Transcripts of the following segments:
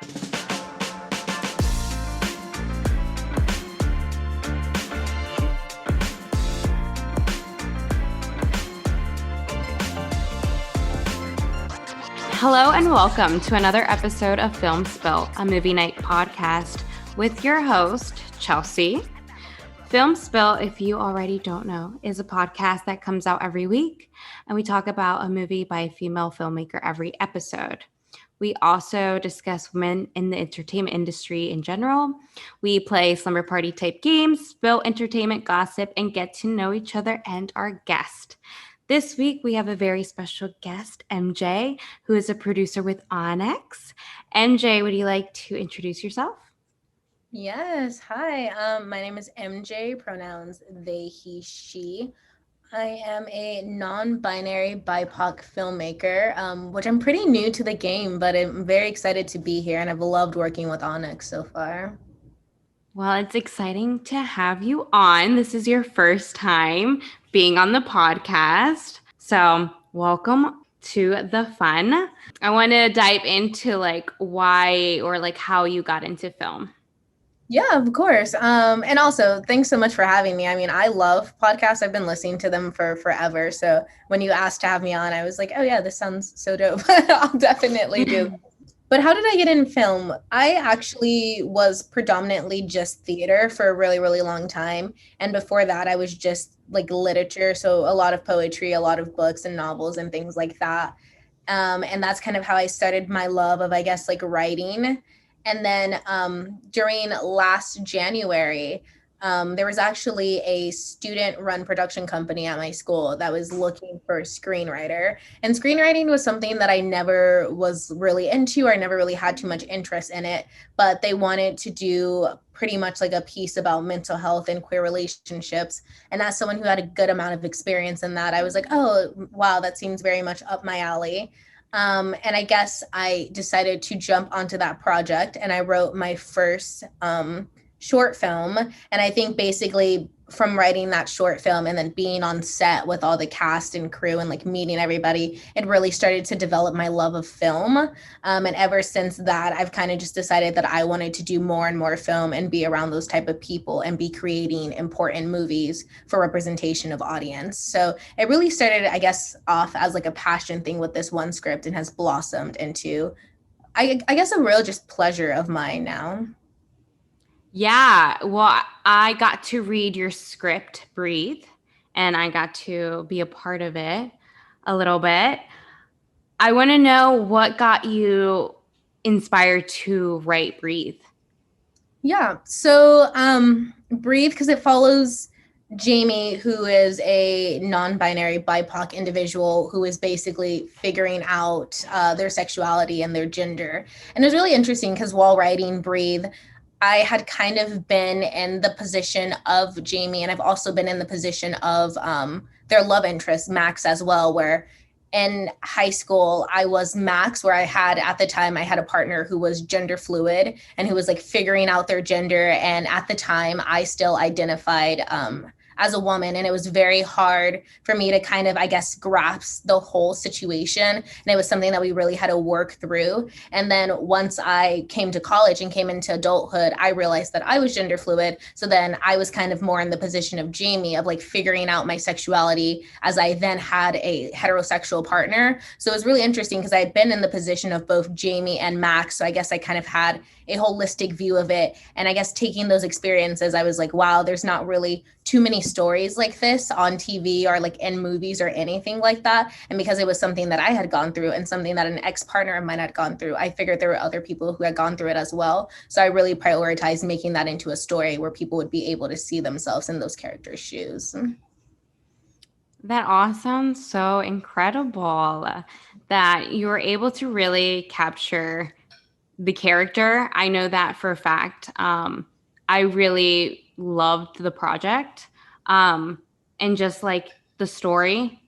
Hello and welcome to another episode of Film Spill, a movie night podcast with your host, Chelsea. Film Spill, if you already don't know, is a podcast that comes out every week, and we talk about a movie by a female filmmaker every episode. We also discuss women in the entertainment industry in general. We play slumber party type games, spill entertainment gossip, and get to know each other and our guest. This week, we have a very special guest, MJ, who is a producer with Onyx. MJ, would you like to introduce yourself? Yes. Hi. My name is MJ, pronouns they, he, she. I am a non-binary BIPOC filmmaker, which I'm pretty new to the game, but I'm very excited to be here, and I've loved working with Onyx so far. Well, it's exciting to have you on. This is your first time being on the podcast. So welcome to the fun. I want to dive into why or how you got into film. Yeah, of course. And also, thanks so much for having me. I mean, I love podcasts. I've been listening to them for forever. So when you asked to have me on, I was like, oh yeah, this sounds so dope. I'll definitely do. But how did I get in film? I actually was predominantly just theater for a really, really long time. And before that, I was just literature. So a lot of poetry, a lot of books and novels and things like that. And that's kind of how I started my love of, I guess, writing. And then during last January, there was actually a student-run production company at my school that was looking for a screenwriter. And screenwriting was something that I never was really into, or I never really had too much interest in it. But they wanted to do pretty much a piece about mental health and queer relationships. And as someone who had a good amount of experience in that, I was like, oh, wow, that seems very much up my alley. And I guess I decided to jump onto that project, and I wrote my first short film. And I think basically from writing that short film and then being on set with all the cast and crew and meeting everybody, it really started to develop my love of film. And ever since that, I've kind of just decided that I wanted to do more and more film and be around those type of people and be creating important movies for representation of audience. So it really started, I guess, off as a passion thing with this one script, and has blossomed into, I guess, a real just pleasure of mine now. Yeah, well, I got to read your script, Breathe, and I got to be a part of it a little bit. I want to know what got you inspired to write Breathe. Yeah, so Breathe, because it follows Jamie, who is a non-binary BIPOC individual who is basically figuring out their sexuality and their gender. And it was really interesting because while writing Breathe, I had kind of been in the position of Jamie, and I've also been in the position of their love interest, Max, as well, where in high school, I was Max, where at the time, I had a partner who was gender fluid and who was figuring out their gender. And at the time, I still identified as a woman. And it was very hard for me to kind of, I guess, grasp the whole situation. And it was something that we really had to work through. And then once I came to college and came into adulthood, I realized that I was gender fluid. So then I was kind of more in the position of Jamie, of figuring out my sexuality, as I then had a heterosexual partner. So it was really interesting because I had been in the position of both Jamie and Max. So I guess I kind of had a holistic view of it. And I guess taking those experiences, I was like, wow, there's not really too many stories like this on TV or in movies or anything like that. And because it was something that I had gone through and something that an ex-partner of mine had gone through, I figured there were other people who had gone through it as well. So I really prioritized making that into a story where people would be able to see themselves in those characters' shoes. That all sounds so incredible that you were able to really capture the character. I know that for a fact. I really loved the project and just the story,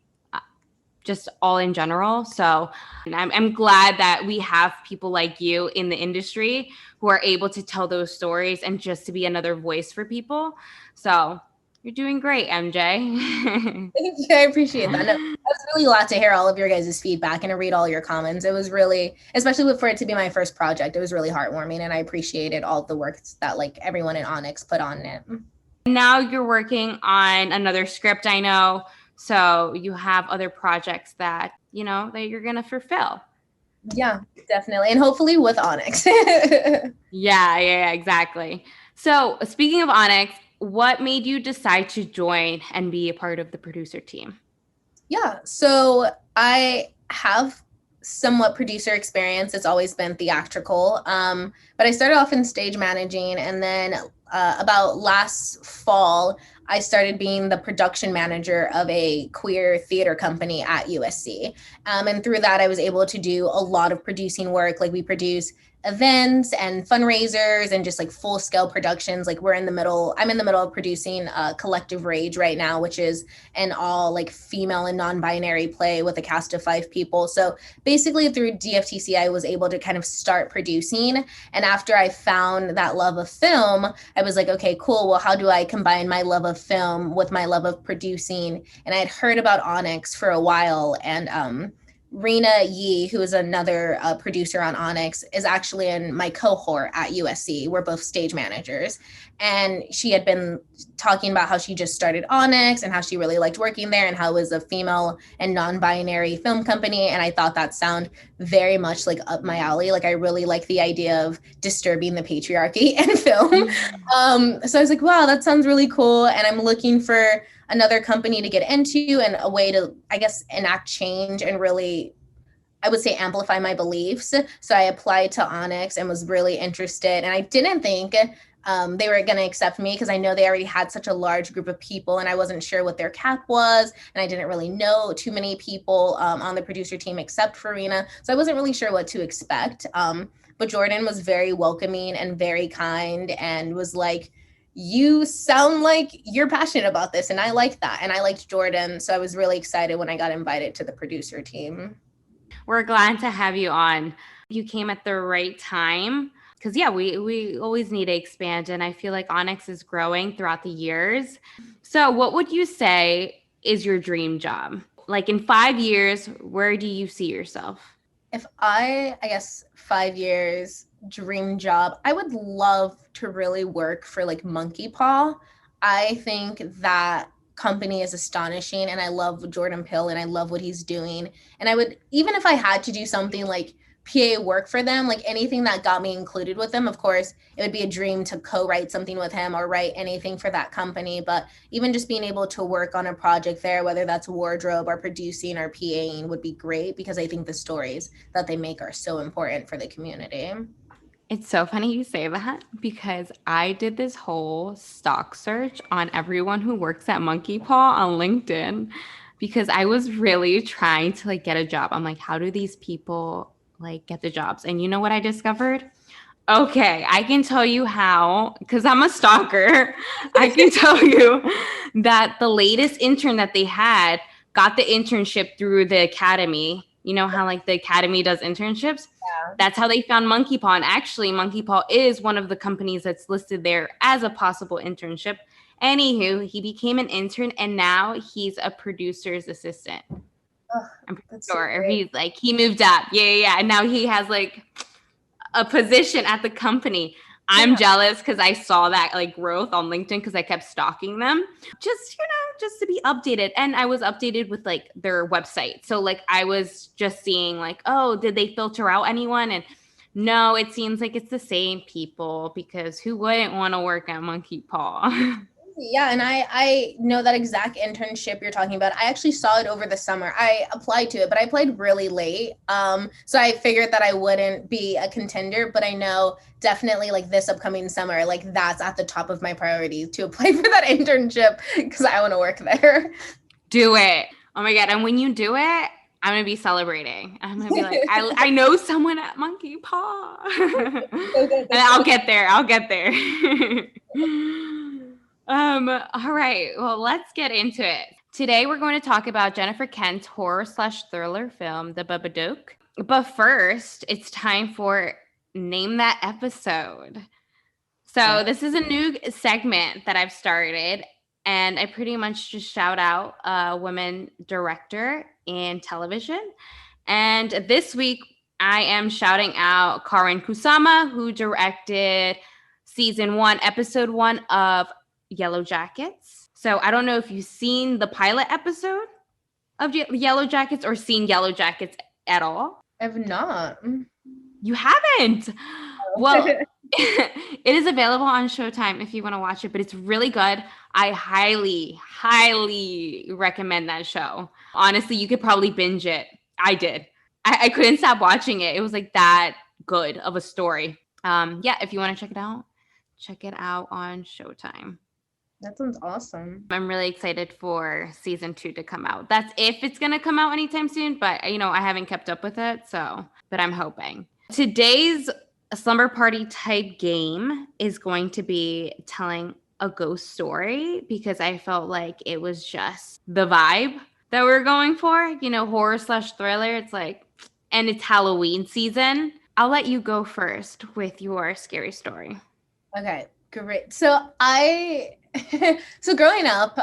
just all in general. So I'm glad that we have people like you in the industry who are able to tell those stories and just to be another voice for people. So You're doing great, MJ. Thank you. I appreciate that. No, I was really glad to hear all of your guys' feedback and to read all your comments. It was really, especially for it to be my first project, it was really heartwarming, and I appreciated all the work that like everyone in Onyx put on it. Now you're working on another script, I know. So you have other projects that, that you're going to fulfill. Yeah, definitely. And hopefully with Onyx. Yeah, exactly. So speaking of Onyx, what made you decide to join and be a part of the producer team? Yeah, so I have somewhat producer experience. It's always been theatrical. But I started off in stage managing, and then about last fall, I started being the production manager of a queer theater company at USC. And through that, I was able to do a lot of producing work. Like we produce events and fundraisers and just like full scale productions. Like I'm in the middle of producing Collective Rage right now, which is an all like female and non-binary play with a cast of 5 people. So basically through DFTC, I was able to kind of start producing. And after I found that love of film, I was like, okay, cool. Well, how do I combine my love of film with my love of producing? And I had heard about Onyx for a while, and Rena Yee, who is another producer on Onyx, is actually in my cohort at USC. We're both stage managers. And she had been talking about how she just started Onyx and how she really liked working there and how it was a female and non-binary film company. And I thought that sounded very much like up my alley. Like I really like the idea of disturbing the patriarchy in film. So I was like, wow, that sounds really cool. And I'm looking for another company to get into and a way to, I guess, enact change and really, I would say, amplify my beliefs. So I applied to Onyx and was really interested. And I didn't think they were going to accept me because I know they already had such a large group of people and I wasn't sure what their cap was. And I didn't really know too many people on the producer team except Farina. So I wasn't really sure what to expect. But Jordan was very welcoming and very kind and was like, you sound like you're passionate about this. And I like that. And I liked Jordan. So I was really excited when I got invited to the producer team. We're glad to have you on. You came at the right time because, yeah, we always need to expand. And I feel like Onyx is growing throughout the years. So what would you say is your dream job? Like in 5 years, where do you see yourself? If I guess 5 years dream job, I would love to really work for like Monkey Paw. I think that company is astonishing and I love Jordan Peele and I love what he's doing. And I would, even if I had to do something like PA work for them, like anything that got me included with them, of course, it would be a dream to co-write something with him or write anything for that company. But even just being able to work on a project there, whether that's wardrobe or producing or PAing, would be great because I think the stories that they make are so important for the community. It's so funny you say that because I did this whole stock search on everyone who works at Monkey Paw on LinkedIn because I was really trying to like get a job. I'm like, how do these people like get the jobs? And you know what I discovered? Okay, I can tell you how, because I'm a stalker. I can tell you that the latest intern that they had got the internship through the academy. You know how like the academy does internships? Yeah. That's how they found Monkey Paw. And actually, Monkey Paw is one of the companies that's listed there as a possible internship. Anywho, he became an intern and now he's a producer's assistant. Oh, I'm pretty that's so sure. Or great. he's like, he moved up. Yeah. And now he has like a position at the company. I'm Yeah. jealous because I saw that like growth on LinkedIn because I kept stalking them just to be updated. And I was updated with like their website. So like I was just seeing like, oh, did they filter out anyone? And no, it seems like it's the same people because who wouldn't want to work at Monkey Paw? Yeah, and I know that exact internship you're talking about. I actually saw it over the summer. I applied to it, but I applied really late. So I figured that I wouldn't be a contender, but I know definitely like this upcoming summer, like that's at the top of my priorities to apply for that internship because I want to work there. Do it. Oh my God. And when you do it, I'm going to be celebrating. I'm going to be like, I know someone at Monkey Paw. So good. And I'll get there. I'll get there. All right. Well, let's get into it. Today, we're going to talk about Jennifer Kent's horror/thriller film, The Babadook. But first, it's time for Name That Episode. So this is a new segment that I've started. And I pretty much just shout out a women director in television. And this week, I am shouting out Karin Kusama, who directed season 1, episode 1 of Yellow Jackets. So I don't know if you've seen the pilot episode of Yellow Jackets or seen Yellow Jackets at all. I've not. You haven't? Oh. Well, it is available on Showtime if you want to watch it, but it's really good. I highly, highly recommend that show. Honestly, you could probably binge it. I did. I couldn't stop watching it. It was like that good of a story. Yeah, if you want to check it out on Showtime. That sounds awesome. I'm really excited for season 2 to come out. That's if it's going to come out anytime soon, but I haven't kept up with it, but I'm hoping. Today's slumber party type game is going to be telling a ghost story because I felt like it was just the vibe that we're going for, horror/thriller. It's like, and it's Halloween season. I'll let you go first with your scary story. Okay, great. So so growing up,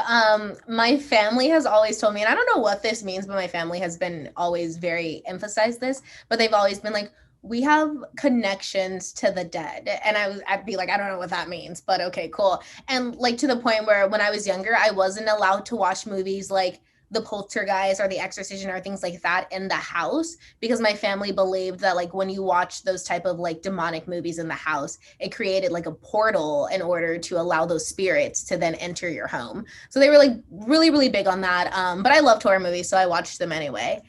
my family has always told me, and I don't know what this means, but my family has been always very emphasized this, but they've always been like, we have connections to the dead. And I'd be like, I don't know what that means, but okay, cool. And like to the point where when I was younger, I wasn't allowed to watch movies like The Poltergeist or The Exorcism or things like that in the house because my family believed that like when you watch those type of like demonic movies in the house, it created like a portal in order to allow those spirits to then enter your home. So they were like really, really big on that. But I loved horror movies, so I watched them anyway.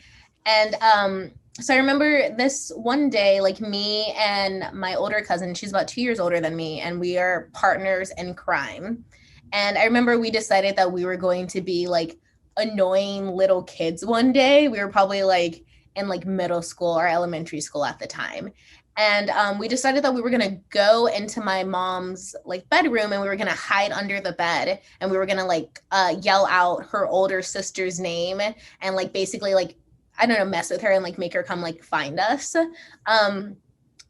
And so I remember this one day, like me and my older cousin, she's about 2 years older than me, and we are partners in crime. And I remember we decided that we were going to be like annoying little kids one day. We were probably like in like middle school or elementary school at the time. And we decided that we were going to go into my mom's like bedroom and we were going to hide under the bed and we were going to like yell out her older sister's name and like basically like, I don't know, mess with her and like make her come like find us.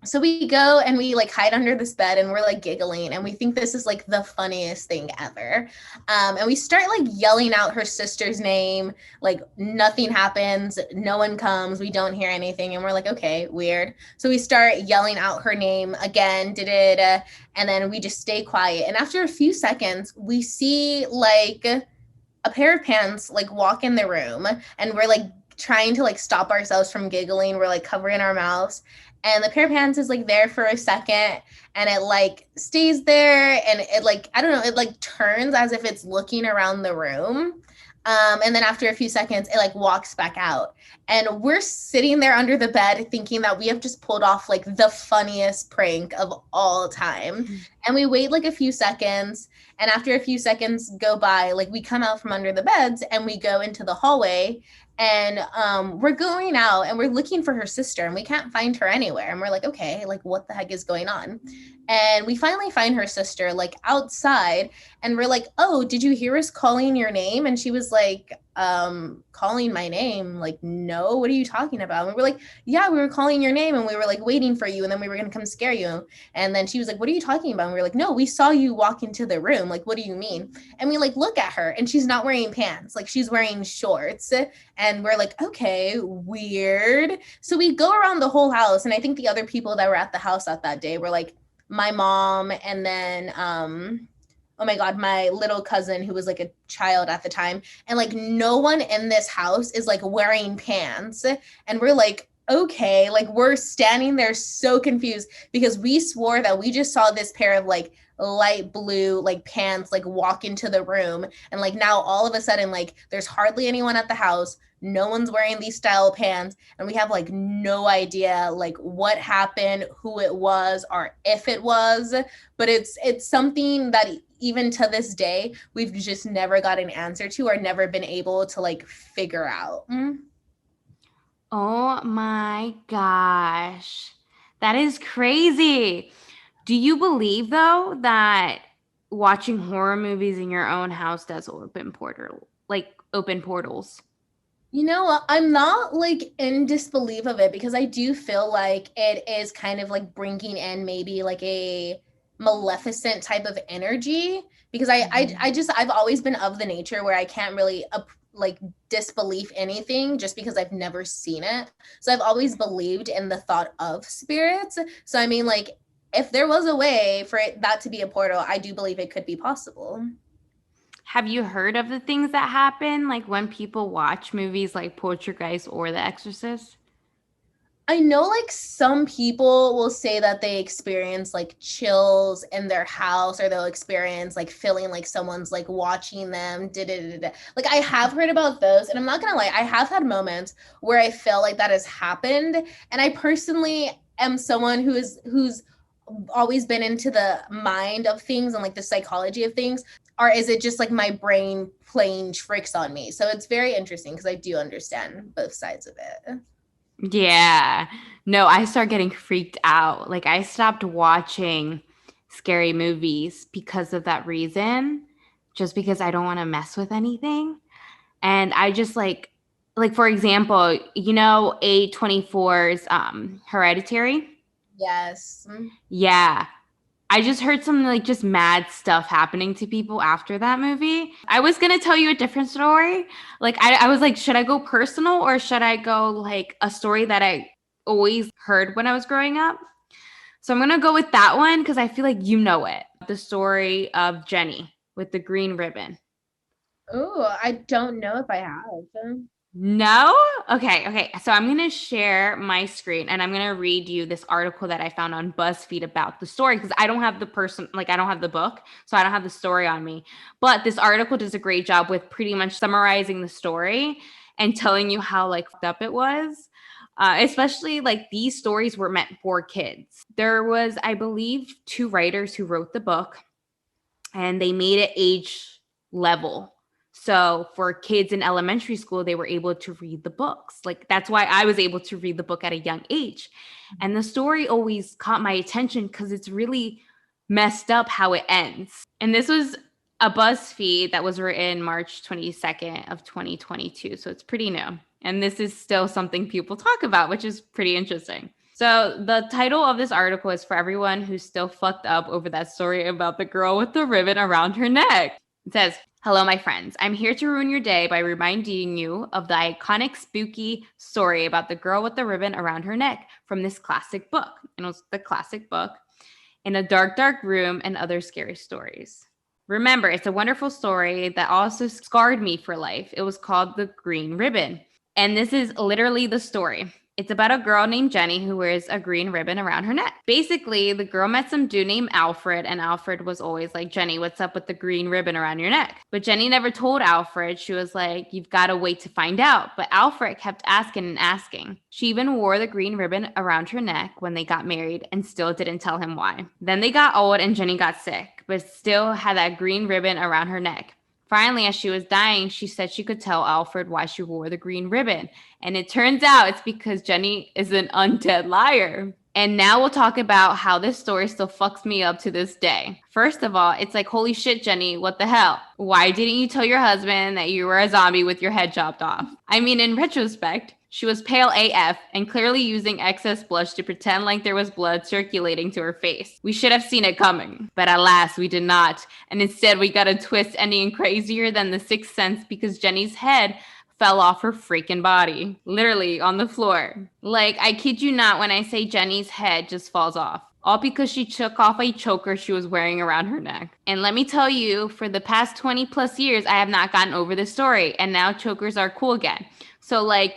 So we go and we like hide under this bed and we're like giggling and we think this is like the funniest thing ever. And we start like yelling out her sister's name, like nothing happens, no one comes, we don't hear anything. And we're like, okay, weird. So we start yelling out her name again, and then we just stay quiet. And after a few seconds, we see like a pair of pants like walk in the room and we're like trying to like stop ourselves from giggling. We're like covering our mouths. And the pair of pants is like there for a second and it like stays there and it like, I don't know, it like turns as if it's looking around the room. And then after a few seconds, it like walks back out. And we're sitting there under the bed thinking that we have just pulled off like the funniest prank of all time. And we wait like a few seconds. And after a few seconds go by, like we come out from under the beds and we go into the hallway. And we're going out and we're looking for her sister and we can't find her anywhere. And we're like, okay, like what the heck is going on? And we finally find her sister like outside and we're like, oh, did you hear us calling your name? And she was like, calling my name? Like, no, what are you talking about? And we were like, yeah, we were calling your name and we were like waiting for you. And then we were going to come scare you. And then she was like, what are you talking about? And we were like, no, we saw you walk into the room. Like, what do you mean? And we like look at her and she's not wearing pants. Like she's wearing shorts. And we're like, okay, weird. So we go around the whole house. And I think the other people that were at the house at that day were like my mom and then, oh my God, my little cousin who was like a child at the time. And like no one in this house is like wearing pants. And we're like, okay, like we're standing there so confused because we swore that we just saw this pair of like light blue like pants like walk into the room. And like now all of a sudden like there's hardly anyone at the house. No one's wearing these style pants and we have like no idea like what happened, who it was or if it was, but it's something that even to this day we've just never got an answer to or never been able to like figure out. Oh my gosh. That is crazy. Do you believe though that watching horror movies in your own house does open portals? You know, I'm not like in disbelief of it because I do feel like it is kind of like bringing in maybe like a maleficent type of energy, because I've always been of the nature where I can't really like disbelieve anything just because I've never seen it. So I've always believed in the thought of spirits. So I mean, like, if there was a way for that to be a portal, I do believe it could be possible. Have you heard of the things that happen like when people watch movies like Poltergeist or The Exorcist? I know, like, some people will say that they experience like chills in their house, or they'll experience like feeling like someone's like watching them. Like, I have heard about those, and I'm not gonna lie, I have had moments where I feel like that has happened. And I personally am someone who's always been into the mind of things and like the psychology of things. Or is it just like my brain playing tricks on me? So it's very interesting because I do understand both sides of it. Yeah. No, I start getting freaked out. Like I stopped watching scary movies because of that reason, just because I don't want to mess with anything. And I just like for example, you know A24's Hereditary? Yes. Yeah. I just heard some like just mad stuff happening to people after that movie. I was gonna tell you a different story. Like I was like, should I go personal or should I go like a story that I always heard when I was growing up? So I'm gonna go with that one because I feel like you know it. The story of Jenny with the green ribbon. Oh, I don't know if I have. No? Okay. So I'm going to share my screen and I'm going to read you this article that I found on BuzzFeed about the story because I don't have the person, like, I don't have the book, so I don't have the story on me. But this article does a great job with pretty much summarizing the story and telling you how, like, fucked up it was. Especially, like, these stories were meant for kids. There was, I believe, 2 writers who wrote the book and they made it age level. So for kids in elementary school, they were able to read the books. Like that's why I was able to read the book at a young age. And the story always caught my attention because it's really messed up how it ends. And this was a BuzzFeed that was written March 22nd of 2022. So it's pretty new. And this is still something people talk about, which is pretty interesting. So the title of this article is for everyone who's still fucked up over that story about the girl with the ribbon around her neck. It says, hello, my friends. I'm here to ruin your day by reminding you of the iconic spooky story about the girl with the ribbon around her neck from this classic book. And it was the classic book, In a Dark, Dark Room and Other Scary Stories. Remember, it's a wonderful story that also scarred me for life. It was called The Green Ribbon. And this is literally the story. It's about a girl named Jenny who wears a green ribbon around her neck. Basically, the girl met some dude named Alfred, and Alfred was always like, Jenny, what's up with the green ribbon around your neck? But Jenny never told Alfred. She was like, you've got to wait to find out. But Alfred kept asking and asking. She even wore the green ribbon around her neck when they got married and still didn't tell him why. Then they got old and Jenny got sick, but still had that green ribbon around her neck. Finally, as she was dying, she said she could tell Alfred why she wore the green ribbon. And it turns out it's because Jenny is an undead liar. And now we'll talk about how this story still fucks me up to this day. First of all, it's like, holy shit, Jenny, what the hell? Why didn't you tell your husband that you were a zombie with your head chopped off? I mean, in retrospect, she was pale AF and clearly using excess blush to pretend like there was blood circulating to her face. We should have seen it coming, but alas, we did not. And instead, we got a twist ending crazier than The Sixth Sense because Jenny's head fell off her freaking body, literally on the floor. Like, I kid you not when I say Jenny's head just falls off. All because she took off a choker she was wearing around her neck. And let me tell you, for the past 20 plus years, I have not gotten over this story. And now chokers are cool again. So, like,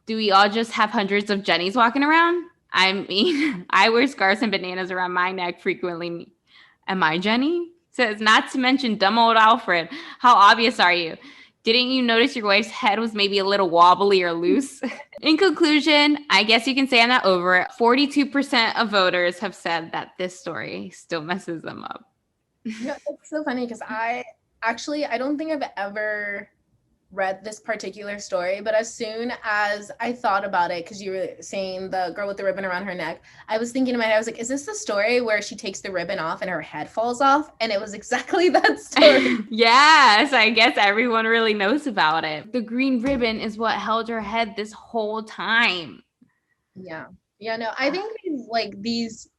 do we all just have hundreds of Jennys walking around? I mean, I wear scarves and bananas around my neck frequently. Am I Jenny? Says, not to mention dumb old Alfred. How obvious are you? Didn't you notice your wife's head was maybe a little wobbly or loose? In conclusion, I guess you can say I'm not over it. 42% of voters have said that this story still messes them up. Yeah, it's so funny because I don't think I've ever read this particular story, but as soon as I thought about it, because you were saying the girl with the ribbon around her neck, I was thinking in my head, I was like, is this the story where she takes the ribbon off and her head falls off? And it was exactly that story. Yes, I guess everyone really knows about it. The green ribbon is what held her head this whole time. Yeah. No, I think these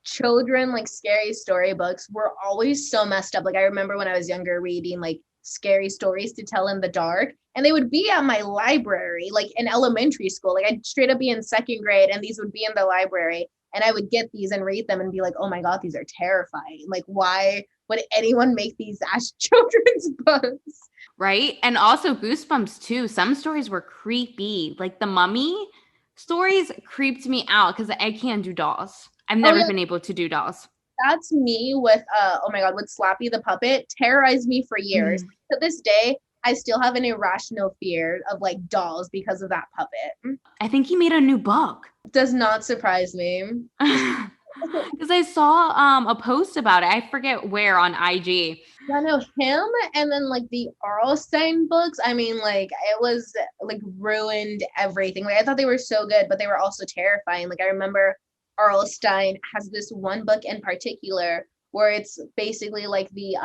children like scary storybooks were always so messed up. Like I remember when I was younger reading like scary stories to tell in the dark, and they would be at my library like in elementary school. Like I'd straight up be in second grade and these would be in the library, and I would get these and read them and be like, oh my god, these are terrifying. Like why would anyone make these as children's books? Right? And also Goosebumps too. Some stories were creepy. Like the Mummy stories creeped me out because I can't do dolls. I've never been able to do dolls. That's me with oh my god, with Slappy the puppet. Terrorized me for years. To this day, I still have an irrational fear of like dolls because of that puppet. I think he made a new book. Does not surprise me. Because I saw a post about it. I forget where on IG. I know him, and then like the Arlstein books. I mean, like it was like ruined everything. Like I thought they were so good, but they were also terrifying. Like I remember Arlstein has this one book in particular where it's basically like the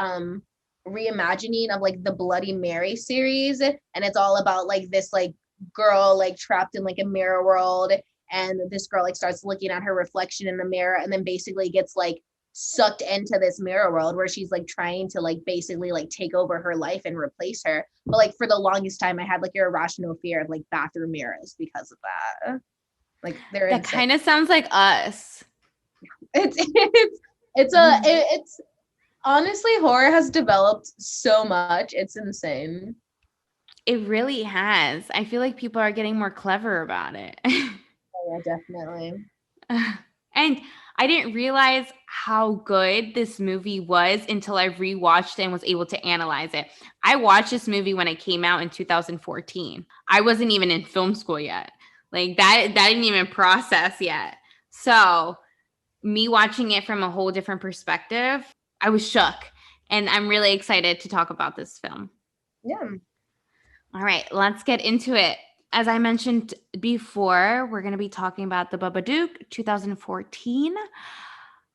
reimagining of like the Bloody Mary series, and it's all about like this like girl like trapped in like a mirror world, and this girl like starts looking at her reflection in the mirror and then basically gets like sucked into this mirror world where she's like trying to like basically like take over her life and replace her. But like for the longest time I had like an irrational fear of like bathroom mirrors because of that. Like that kind of sounds like us. It's honestly, horror has developed so much. It's insane. It really has. I feel like people are getting more clever about it. Oh, yeah, definitely. And I didn't realize how good this movie was until I rewatched it and was able to analyze it. I watched this movie when it came out in 2014. I wasn't even in film school yet. Like that didn't even process yet. So me watching it from a whole different perspective, I was shook. And I'm really excited to talk about this film. Yeah. All right, let's get into it. As I mentioned before, we're going to be talking about The Babadook, 2014.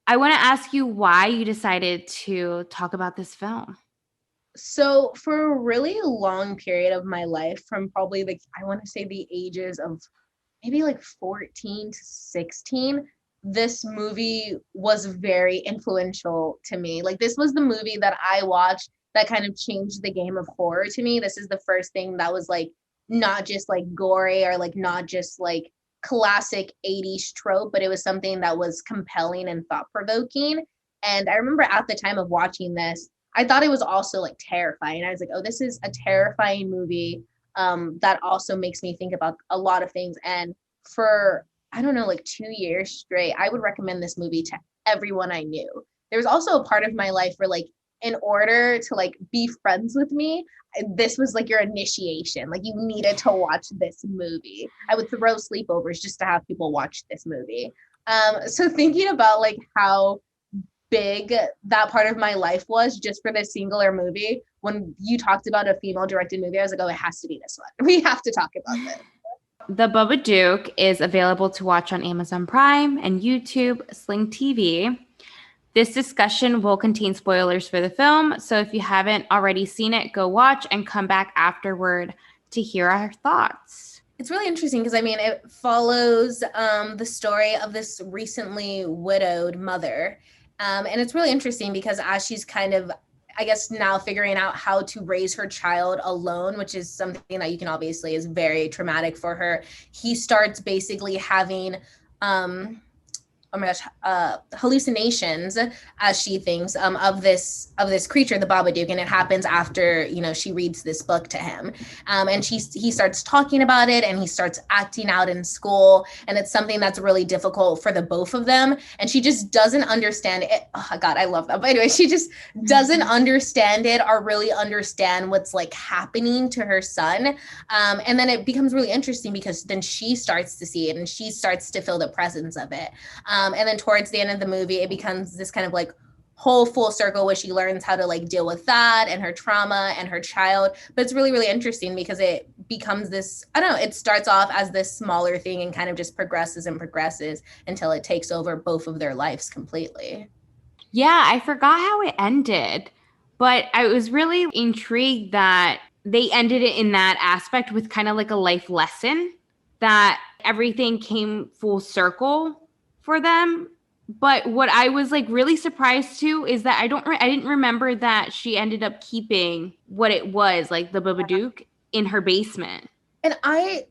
I want to ask you why you decided to talk about this film. So for a really long period of my life, from probably like, I want to say the ages of maybe like 14 to 16, this movie was very influential to me. Like this was the movie that I watched that kind of changed the game of horror to me. This is the first thing that was like not just like gory or like not just like classic 80s trope, but it was something that was compelling and thought-provoking. And I remember at the time of watching this, I thought it was also like terrifying. I was like, oh, this is a terrifying movie that also makes me think about a lot of things. And for, I don't know, like 2 years straight, I would recommend this movie to everyone I knew. There was also a part of my life where like, in order to like be friends with me, this was like your initiation. Like you needed to watch this movie. I would throw sleepovers just to have people watch this movie. So thinking about like how big that part of my life was just for this singular movie, when you talked about a female directed movie, I was like, oh, it has to be this one. We have to talk about this. The Babadook is available to watch on Amazon Prime and YouTube, Sling TV. This discussion will contain spoilers for the film, so if you haven't already seen it, go watch and come back afterward to hear our thoughts. It's really interesting because, I mean, it follows the story of this recently widowed mother. And it's really interesting because as she's kind of, I guess, now figuring out how to raise her child alone, which is something that you can obviously is very traumatic for her, he starts basically having oh my gosh, hallucinations, as she thinks, of this creature, the Babadook, and it happens after, you know, she reads this book to him, and he starts talking about it, and he starts acting out in school, and it's something that's really difficult for the both of them, and she just doesn't understand it. Oh God, I love that. But anyway, she just doesn't understand it or really understand what's like happening to her son, and then it becomes really interesting because then she starts to see it and she starts to feel the presence of it. And then towards the end of the movie, it becomes this kind of like whole full circle where she learns how to like deal with that and her trauma and her child. But it's really, really interesting because it becomes this, I don't know, it starts off as this smaller thing and kind of just progresses and progresses until it takes over both of their lives completely. Yeah, I forgot how it ended, but I was really intrigued that they ended it in that aspect with kind of like a life lesson, that everything came full circle for them. But what I was like really surprised too is that I didn't remember that she ended up keeping what it was, like the Babadook, in her basement. And I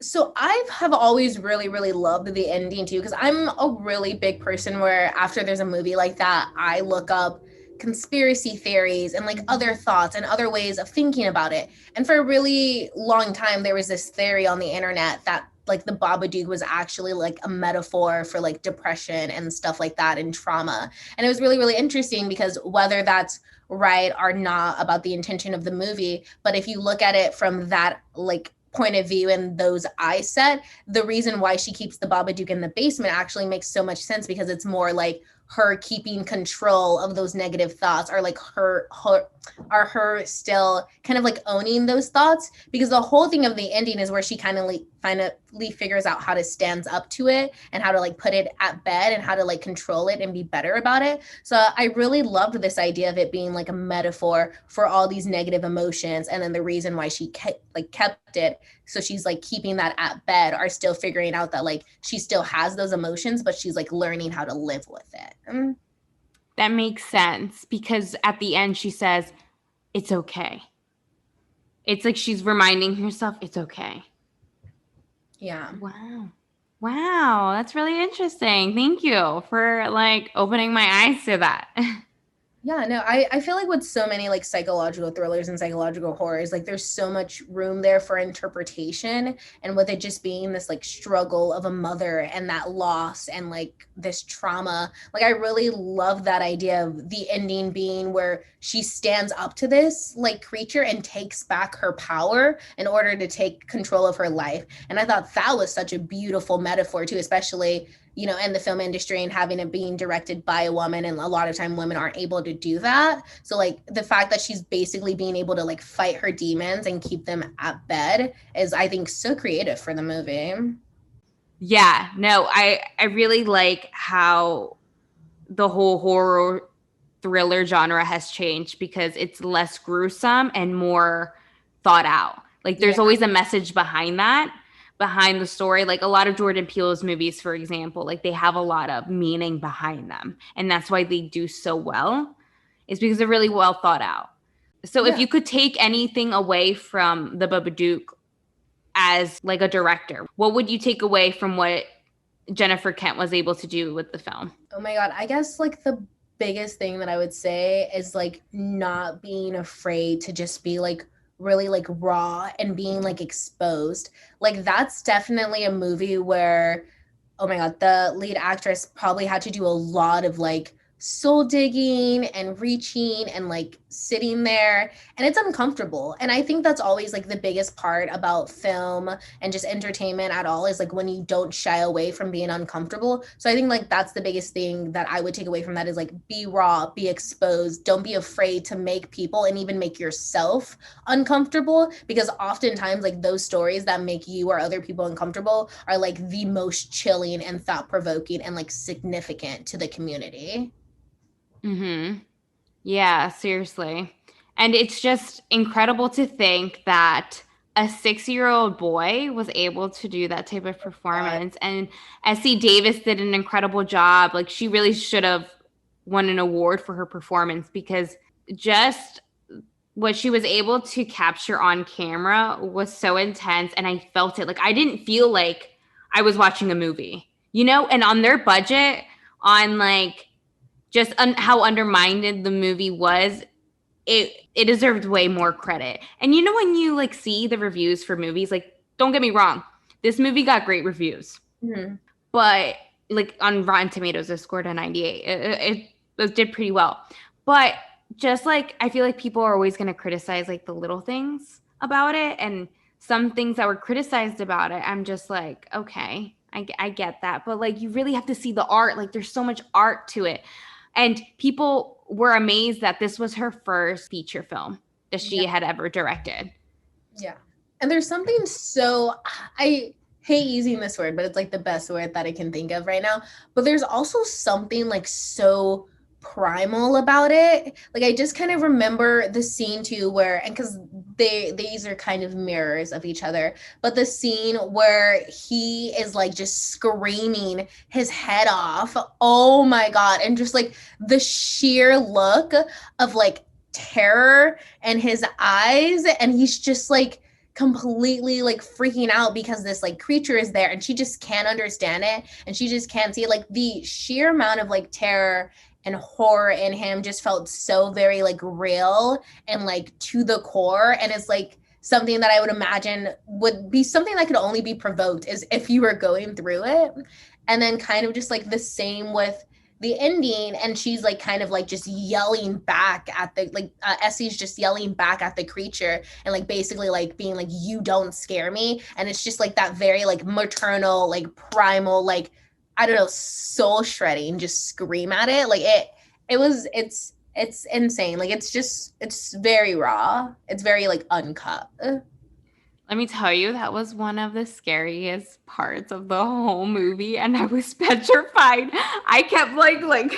have always really, really loved the ending too, because I'm a really big person where after there's a movie like that, I look up conspiracy theories and like other thoughts and other ways of thinking about it. And for a really long time, there was this theory on the internet that like the Babadook was actually like a metaphor for like depression and stuff like that and trauma. And it was really, really interesting because whether that's right or not about the intention of the movie, but if you look at it from that like point of view and those eyes set, the reason why she keeps the Babadook in the basement actually makes so much sense because it's more like her keeping control of those negative thoughts, or like her still kind of like owning those thoughts, because the whole thing of the ending is where she kind of like finally figures out how to stand up to it and how to like put it at bed and how to like control it and be better about it. So I really loved this idea of it being like a metaphor for all these negative emotions, and then the reason why she kept it, so she's like keeping that at bed, are still figuring out that like she still has those emotions, but she's like learning how to live with it. That makes sense because at the end she says, it's okay. It's like she's reminding herself it's okay. Yeah. Wow. Wow, that's really interesting. Thank you for like opening my eyes to that. Yeah, no, I feel like with so many like psychological thrillers and psychological horrors, like there's so much room there for interpretation. And with it just being this like struggle of a mother and that loss and like this trauma, like I really love that idea of the ending being where she stands up to this like creature and takes back her power in order to take control of her life. And I thought that was such a beautiful metaphor too, especially in the film industry and having it being directed by a woman. And a lot of time women aren't able to do that. So like the fact that she's basically being able to like fight her demons and keep them at bed is, I think, so creative for the movie. Yeah, no, I really like how the whole horror thriller genre has changed because it's less gruesome and more thought out. Like there's Yeah. always a message behind that, behind the story. Like a lot of Jordan Peele's movies, for example, like they have a lot of meaning behind them. And that's why they do so well, is because they're really well thought out. So if Yeah. you could take anything away from the Babadook as like a director, what would you take away from what Jennifer Kent was able to do with the film? Oh my God. I guess like the biggest thing that I would say is like not being afraid to just be like really like raw and being like exposed. Like that's definitely a movie where, oh my God, the lead actress probably had to do a lot of like soul digging and reaching and like sitting there, and it's uncomfortable. And I think that's always like the biggest part about film and just entertainment at all, is like when you don't shy away from being uncomfortable. So I think like that's the biggest thing that I would take away from that, is like be raw, be exposed, don't be afraid to make people and even make yourself uncomfortable, because oftentimes like those stories that make you or other people uncomfortable are like the most chilling and thought-provoking and like significant to the community. Mm-hmm. Yeah, seriously. And it's just incredible to think that a 6-year-old boy was able to do that type of performance. And Essie Davis did an incredible job. Like, she really should have won an award for her performance, because just what she was able to capture on camera was so intense. And I felt it. Like, I didn't feel like I was watching a movie, And on their budget, on like, just how undermined the movie was, it deserved way more credit. And when you like see the reviews for movies, like, don't get me wrong, this movie got great reviews, but like on Rotten Tomatoes it scored a 98. It did pretty well, but just like I feel like people are always going to criticize like the little things about it, and some things that were criticized about it, I'm just like, okay, I get that, but like you really have to see the art. Like there's so much art to it. And people were amazed that this was her first feature film that she had ever directed. Yeah. And there's something so, I hate using this word, but it's like the best word that I can think of right now. But there's also something like so primal about it. Like I just kind of remember the scene too where, and because these are kind of mirrors of each other. But the scene where he is like just screaming his head off, oh my God. And just like the sheer look of like terror in his eyes. And he's just like completely like freaking out because this like creature is there and she just can't understand it. And she just can't see it. Like the sheer amount of like terror and horror in him just felt so very like real and like to the core. And it's like something that I would imagine would be something that could only be provoked is if you were going through it. And then kind of just like the same with the ending, and she's like kind of like just yelling back at the like Essie's just yelling back at the creature and like basically like being like, you don't scare me. And it's just like that very like maternal like primal like, I don't know, soul shredding just scream at it. Like it's insane. Like it's very raw, it's very like uncut. Let me tell you, that was one of the scariest parts of the whole movie, and I was petrified. I kept like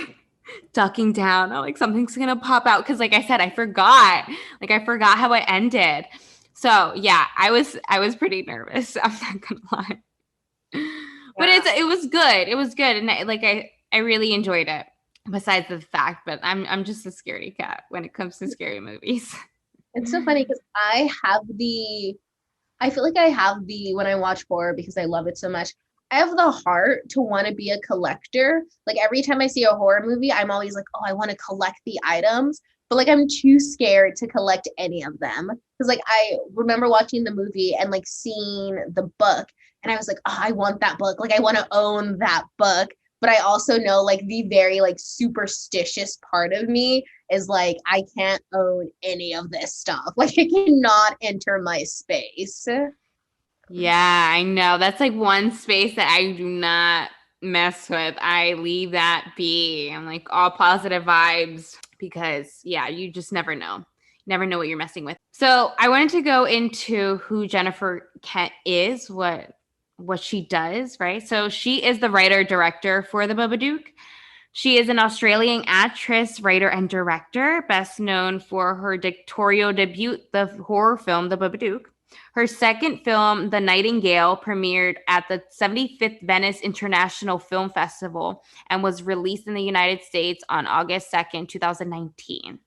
ducking down. I'm like, something's gonna pop out because, like I said, I forgot. Like I forgot how it ended. So yeah, I was pretty nervous. I'm not gonna lie. But it was good. It was good, and I really enjoyed it. Besides the fact, but I'm just a scaredy cat when it comes to scary movies. It's so funny because I feel like I have the, when I watch horror, because I love it so much, I have the heart to want to be a collector. Like every time I see a horror movie, I'm always like, oh, I want to collect the items. But like I'm too scared to collect any of them. Because like I remember watching the movie and like seeing the book, and I was like, oh, I want that book. Like I want to own that book. But I also know like the very like superstitious part of me is like, I can't own any of this stuff. Like it cannot enter my space. Yeah, I know. That's like one space that I do not mess with. I leave that be. I'm like all positive vibes because yeah, you just never know. Never know what you're messing with. So I wanted to go into who Jennifer Kent is, what she does, right? So she is the writer director for the Babadook. She is an Australian actress, writer, and director, best known for her directorial debut, the horror film The Babadook. Her second film, The Nightingale, premiered at the 75th Venice International Film Festival and was released in the United States on August 2nd, 2019.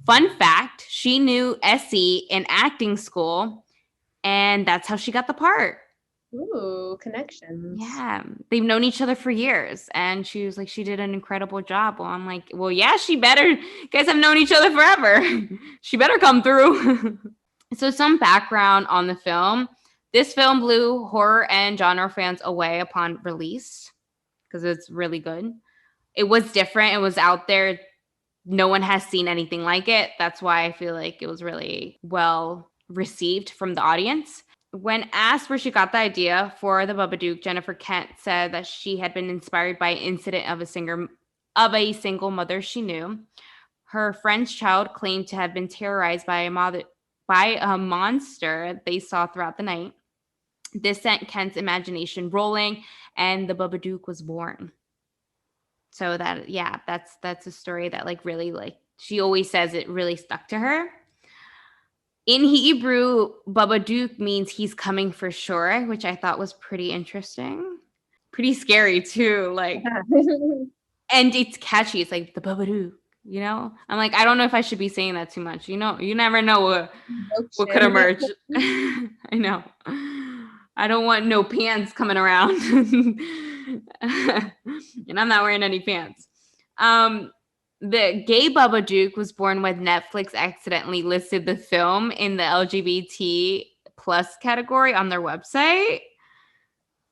Fun fact, she knew Essie in acting school, and that's how she got the part. Ooh, connections. Yeah, they've known each other for years, and she was like, she did an incredible job. Well, I'm like, well, yeah, she better. You guys have known each other forever. She better come through. So some background on the film. This film blew horror and genre fans away upon release because it's really good. It was different. It was out there. No one has seen anything like it. That's why I feel like it was really well received from the audience. When asked where she got the idea for the Babadook, Jennifer Kent said that she had been inspired by an incident of a single mother she knew. Her friend's child claimed to have been terrorized by a monster they saw throughout the night. This sent Kent's imagination rolling, and the Babadook was born. So that's a story that like really like she always says it really stuck to her. In Hebrew, Babadook means he's coming for sure, which I thought was pretty interesting. Pretty scary too. Like, and it's catchy. It's like the Babadook, you know? I'm like, I don't know if I should be saying that too much. You know, you never know what could emerge. I know. I don't want no pants coming around. And I'm not wearing any pants. The gay Babadook was born when Netflix accidentally listed the film in the LGBT plus category on their website.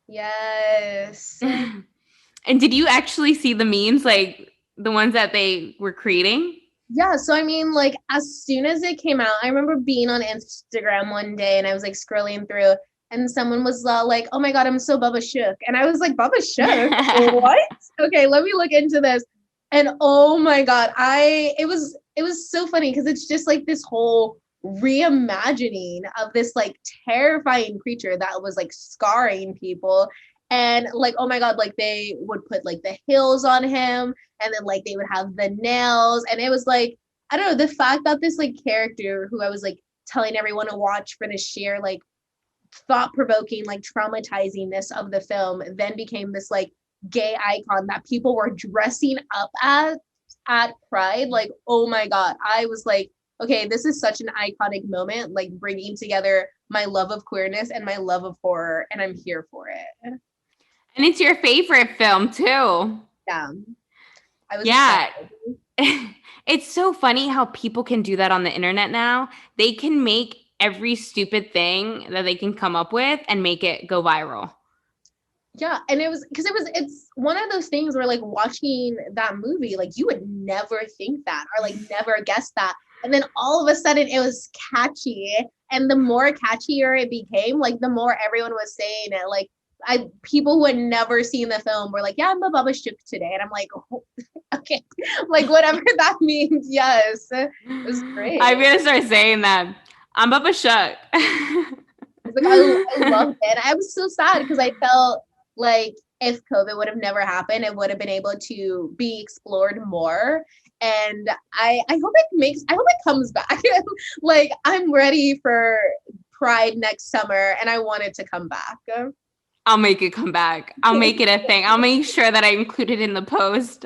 Yes. And did you actually see the memes, like the ones that they were creating? Yeah, so I mean, like as soon as it came out, I remember being on Instagram one day and I was like scrolling through, and someone was like, "Oh my God, I'm so Bubba shook," and I was like, "Bubba shook? What? Okay, let me look into this." And oh my God, it was so funny because it's just like this whole reimagining of this like terrifying creature that was like scarring people. And like, oh my God, like they would put like the heels on him, and then like they would have the nails. And it was like, I don't know, the fact that this like character who I was like telling everyone to watch for the sheer like thought-provoking, like traumatizingness of the film, then became this like gay icon that people were dressing up at Pride. Like, oh my God, I was like, okay, this is such an iconic moment, like bringing together my love of queerness and my love of horror, and I'm here for it. And it's your favorite film too. Yeah. I was excited. It's so funny how people can do that on the internet now. They can make every stupid thing that they can come up with and make it go viral. Yeah, and it's one of those things where like watching that movie, like you would never think that or like never guess that. And then all of a sudden it was catchy. And the more catchier it became, like the more everyone was saying it. Like people who had never seen the film were like, yeah, I'm a Babadook today. And I'm like, oh, okay, like whatever that means. Yes, it was great. I'm gonna start saying that. I'm Babadook. Like I loved it. I was so sad because I felt like if COVID would have never happened, it would have been able to be explored more. And I hope it comes back. Like I'm ready for Pride next summer and I want it to come back. I'll make it come back. I'll make it a thing. I'll make sure that I include it in the post.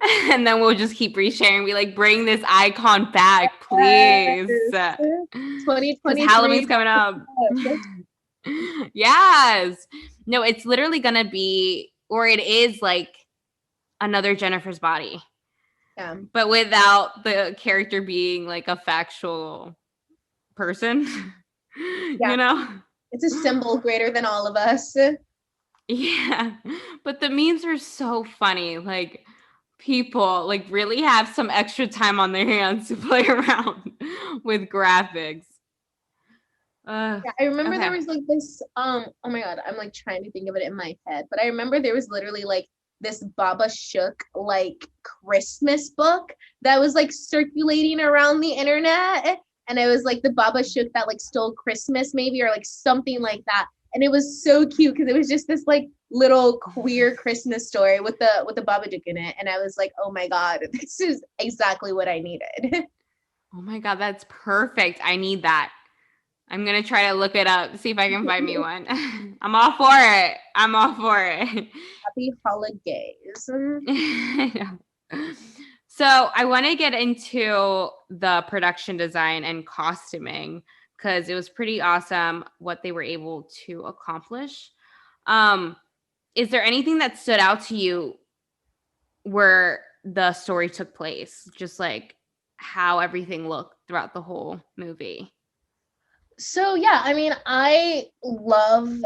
And then we'll just keep resharing. We like bring this icon back, please. 2023. Halloween's coming up. Yes. No, it's literally gonna be, or it is like another Jennifer's Body. Yeah. But without the character being like a factual person. Yeah. You know? It's a symbol greater than all of us. Yeah. But the memes are so funny. Like people like really have some extra time on their hands to play around with graphics. Yeah, I remember there was like this oh my God, I'm like trying to think of it in my head, but I remember there was literally like this Babadook like Christmas book that was like circulating around the internet, and it was like the Babadook that like stole Christmas maybe, or like something like that. And it was so cute because it was just this like little queer Christmas story with the Babadook in it. And I was like, oh my God, this is exactly what I needed. Oh my God, that's perfect. I need that. I'm going to try to look it up, see if I can find me one. I'm all for it. Happy holidays. So I want to get into the production design and costuming because it was pretty awesome what they were able to accomplish. Is there anything that stood out to you where the story took place? Just like how everything looked throughout the whole movie? So yeah, I mean, I love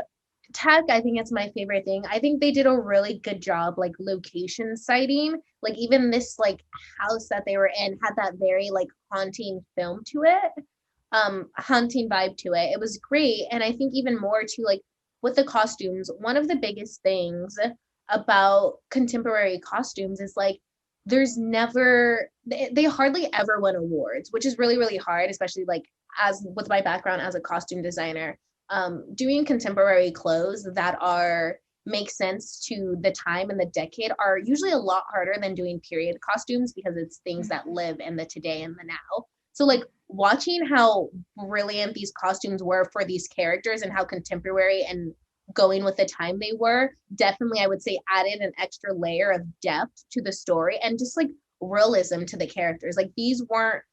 tech. I think it's my favorite thing. I think they did a really good job like location sighting. Like even this like house that they were in had that very like haunting film to it. Haunting vibe to it. It was great. And I think even more to like with the costumes, one of the biggest things about contemporary costumes is like there's never they hardly ever win awards, which is really, really hard, especially like as with my background as a costume designer. Doing contemporary clothes that are make sense to the time and the decade are usually a lot harder than doing period costumes because it's things that live in the today and the now. So like watching how brilliant these costumes were for these characters and how contemporary and going with the time they were, definitely I would say added an extra layer of depth to the story and just like realism to the characters. Like these weren't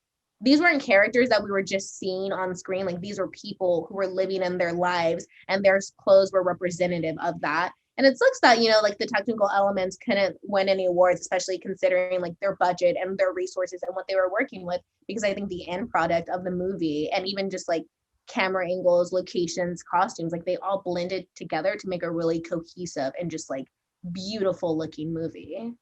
characters that we were just seeing on screen. Like these were people who were living in their lives and their clothes were representative of that. And it sucks that, you know, like the technical elements couldn't win any awards, especially considering like their budget and their resources and what they were working with, because I think the end product of the movie and even just like camera angles, locations, costumes, like they all blended together to make a really cohesive and just like beautiful looking movie.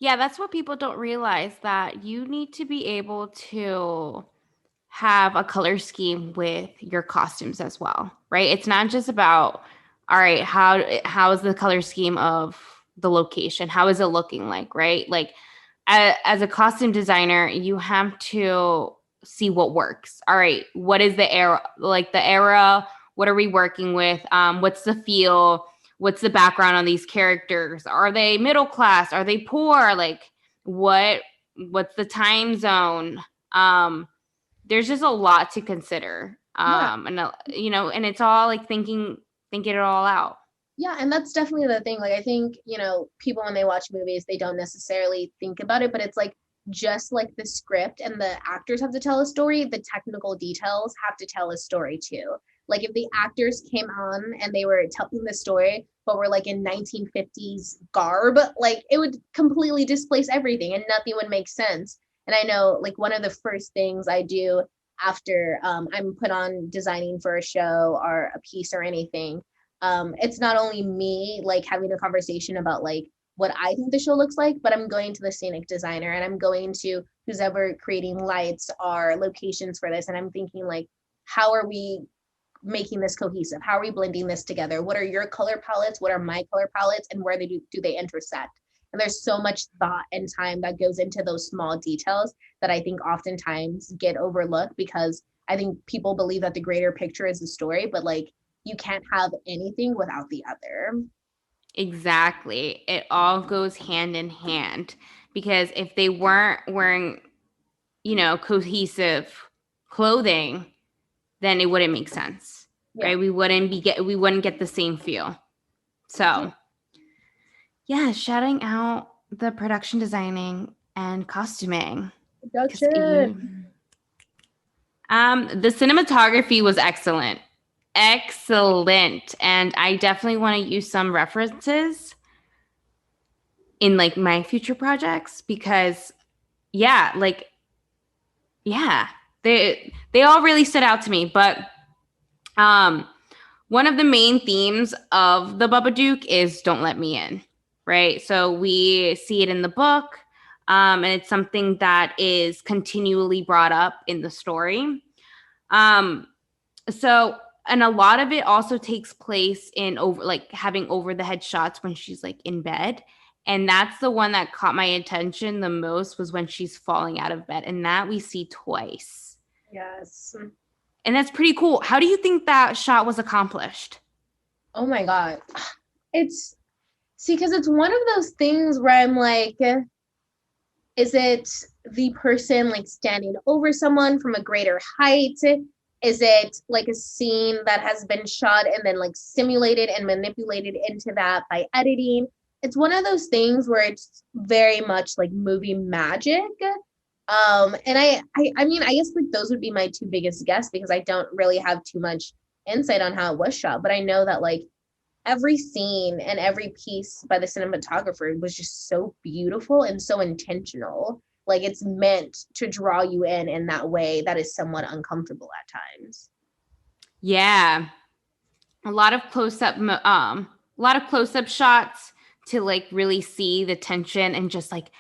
Yeah, that's what people don't realize, that you need to be able to have a color scheme with your costumes as well, right? It's not just about, all right, how is the color scheme of the location? How is it looking like, right? Like as a costume designer, you have to see what works. All right, what is the era? Like the era, what are we working with? What's the feel? What's the background on these characters? Are they middle class? Are they poor? Like what's the time zone? there's just a lot to consider. And and it's all like thinking it all out. Yeah, and that's definitely the thing. Like, I think, people when they watch movies, they don't necessarily think about it, but it's like just like the script and the actors have to tell a story, the technical details have to tell a story too. Like, if the actors came on and they were telling the story, but were like in 1950s garb, like it would completely displace everything and nothing would make sense. And I know, like, one of the first things I do after I'm put on designing for a show or a piece or anything, it's not only me like having a conversation about like what I think the show looks like, but I'm going to the scenic designer and I'm going to who's ever creating lights or locations for this, and I'm thinking like, how are we making this cohesive? How are we blending this together? What are your color palettes? What are my color palettes? And where do they intersect? And there's so much thought and time that goes into those small details that I think oftentimes get overlooked, because I think people believe that the greater picture is the story, but like you can't have anything without the other. Exactly. It all goes hand in hand, because if they weren't wearing, cohesive clothing, then it wouldn't make sense. Yeah. Right? We wouldn't get the same feel. So, yeah, shouting out the production designing and costuming. Production. The cinematography was excellent. Excellent. And I definitely want to use some references in like my future projects, because they all really stood out to me. But one of the main themes of the Babadook is "Don't let me in," right? So we see it in the book, and it's something that is continually brought up in the story. And a lot of it also takes place in having over the head shots when she's like in bed. And that's the one that caught my attention the most, was when she's falling out of bed, and that we see twice. Yes. And that's pretty cool. How do you think that shot was accomplished? Oh my God. Because it's one of those things where I'm like, is it the person like standing over someone from a greater height? Is it like a scene that has been shot and then like simulated and manipulated into that by editing? It's one of those things where it's very much like movie magic. And I mean, I guess like those would be my two biggest guesses, because I don't really have too much insight on how it was shot, but I know that like every scene and every piece by the cinematographer was just so beautiful and so intentional. Like it's meant to draw you in that way that is somewhat uncomfortable at times. Yeah. A lot of close-up shots to like really see the tension, and just like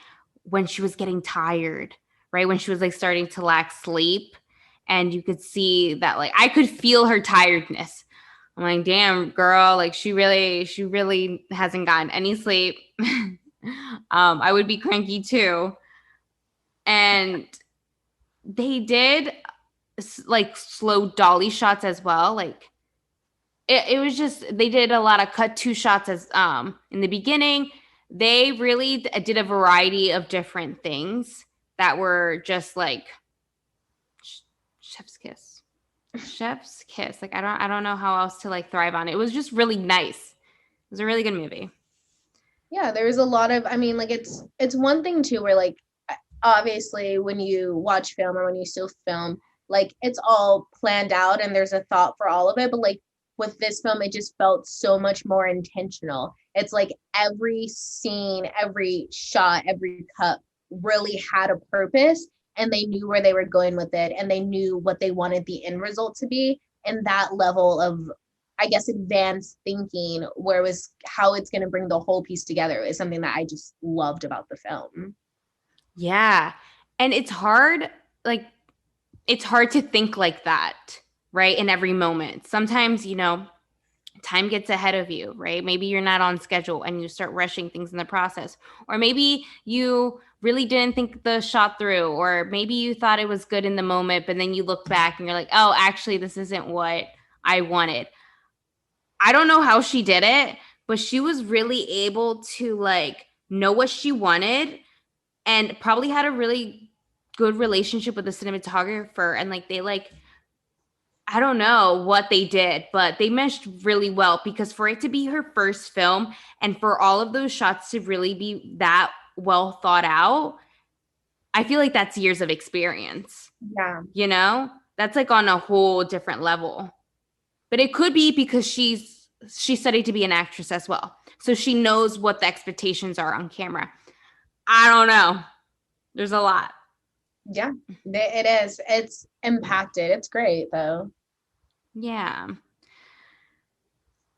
when she was getting tired, right? When she was like starting to lack sleep, and you could see that, like, I could feel her tiredness. I'm like, damn, girl, like she really hasn't gotten any sleep. I would be cranky too. And they did like slow dolly shots as well. Like it was just, they did a lot of cut to shots as in the beginning. They really did a variety of different things that were just like chef's kiss. Chef's kiss. Like I don't know how else to like thrive on it. It was just really nice. It was a really good movie. Yeah, there was a lot of, I mean, like it's one thing too where like obviously when you watch film or when you still film, like it's all planned out and there's a thought for all of it, but like with this film it just felt so much more intentional. It's like every scene, every shot, every cut really had a purpose, and they knew where they were going with it, and they knew what they wanted the end result to be. And that level of, I guess, advanced thinking, where it was how it's going to bring the whole piece together, is something that I just loved about the film. Yeah. And it's hard to think like that, right? In every moment. Sometimes, time gets ahead of you, right? Maybe you're not on schedule and you start rushing things in the process. Or maybe you really didn't think the shot through, or maybe you thought it was good in the moment, but then you look back and you're like, oh, actually, this isn't what I wanted. I don't know how she did it, but she was really able to like know what she wanted, and probably had a really good relationship with the cinematographer, and like they like, I don't know what they did, but they meshed really well, because for it to be her first film and for all of those shots to really be that well thought out, I feel like that's years of experience. Yeah. You know, that's like on a whole different level. But it could be because she studied to be an actress as well, so she knows what the expectations are on camera. I don't know. There's a lot. Yeah, it is. It's impacted. It's great though. Yeah.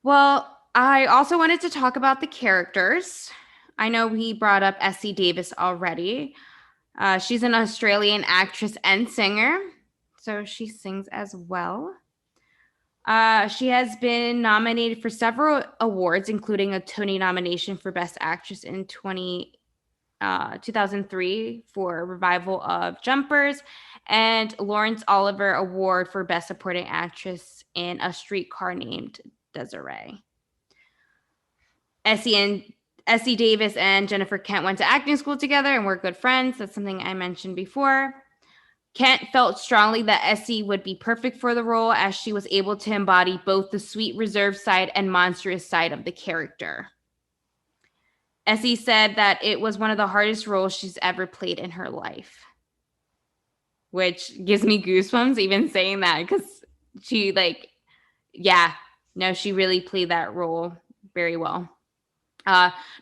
Well, I also wanted to talk about the characters. I know we brought up Essie Davis already. She's an Australian actress and singer, so she sings as well. She has been nominated for several awards, including a Tony nomination for Best Actress in 2003 for revival of Jumpers, and Lawrence Oliver Award for Best Supporting Actress in A Streetcar Named Desiree. Essie Davis and Jennifer Kent went to acting school together and were good friends. That's something I mentioned before. Kent felt strongly that Essie would be perfect for the role, as she was able to embody both the sweet, reserved side and monstrous side of the character. Essie said that it was one of the hardest roles she's ever played in her life, which gives me goosebumps even saying that, because she she really played that role very well.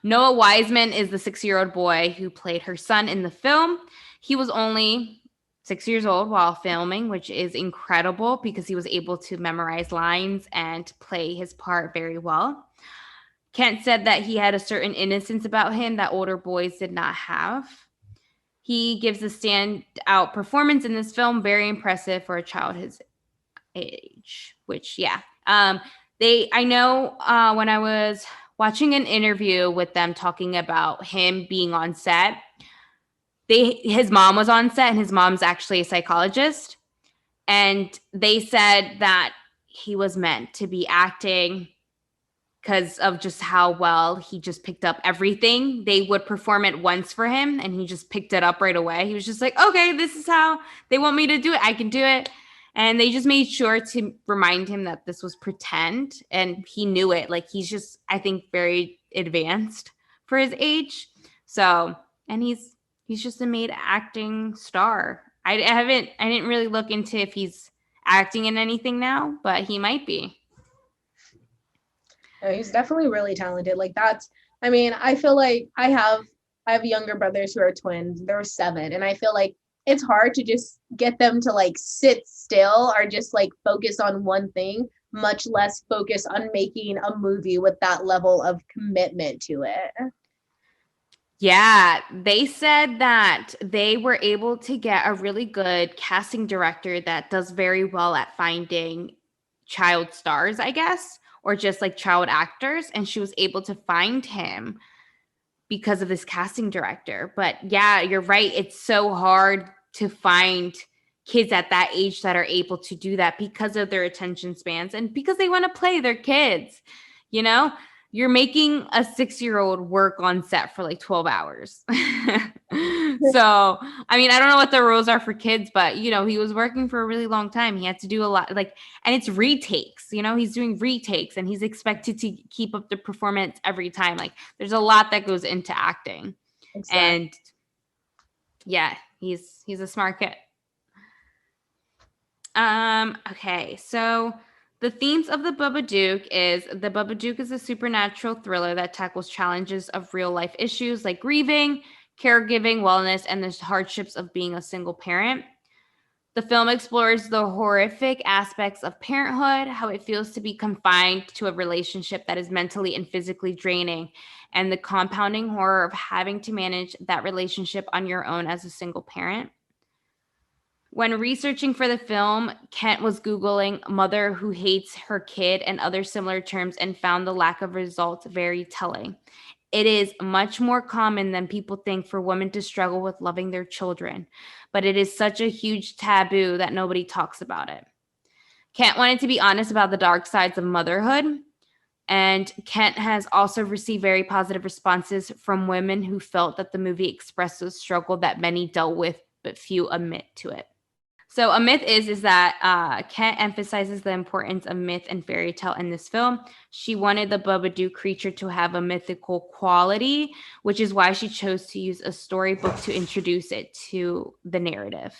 Noah Wiseman is the 6-year-old boy who played her son in the film. He was only 6 years old while filming, which is incredible because he was able to memorize lines and play his part very well. Kent said that he had a certain innocence about him that older boys did not have. He gives a standout performance in this film, very impressive for a child his age, which, yeah. I know when I was watching an interview with them talking about him being on set, his mom was on set, and his mom's actually a psychologist. And they said that he was meant to be acting because of just how well he just picked up everything. They would perform it once for him, and he just picked it up right away. He was just like, okay, this is how they want me to do it. I can do it. And they just made sure to remind him that this was pretend, and he knew it. Like, he's just, I think, very advanced for his age. So, and he's just a made acting star. I didn't really look into if he's acting in anything now, but he might be. No, he's definitely really talented. Like, I mean, I feel like I have younger brothers who are twins. They're 7, and I feel like it's hard to just get them to like sit still or just like focus on one thing, much less focus on making a movie with that level of commitment to it. Yeah, they said that they were able to get a really good casting director that does very well at finding child stars, I guess, or just like child actors. And she was able to find him because of this casting director. But yeah, you're right. It's so hard to find kids at that age that are able to do that because of their attention spans and because they want to play their kids. You know, you're making a 6-year-old work on set for like 12 hours. So, I mean, I don't know what the rules are for kids, but, you know, he was working for a really long time. He had to do a lot, like, and it's retakes, you know, he's doing retakes, and he's expected to keep up the performance every time. Like, there's a lot that goes into acting. Exactly. And yeah, he's a smart kid. Okay, so the themes of the Babadook is a supernatural thriller that tackles challenges of real life issues like grieving, caregiving, wellness, and the hardships of being a single parent. The film explores the horrific aspects of parenthood, how it feels to be confined to a relationship that is mentally and physically draining, and the compounding horror of having to manage that relationship on your own as a single parent. When researching for the film, Kent was Googling mother who hates her kid and other similar terms and found the lack of results very telling. It is much more common than people think for women to struggle with loving their children, but it is such a huge taboo that nobody talks about it. Kent wanted to be honest about the dark sides of motherhood, and Kent has also received very positive responses from women who felt that the movie expressed the struggle that many dealt with but few admit to it. So a myth is that Kent emphasizes the importance of myth and fairy tale in this film. She wanted the Babadook creature to have a mythical quality, which is why she chose to use a storybook to introduce it to the narrative.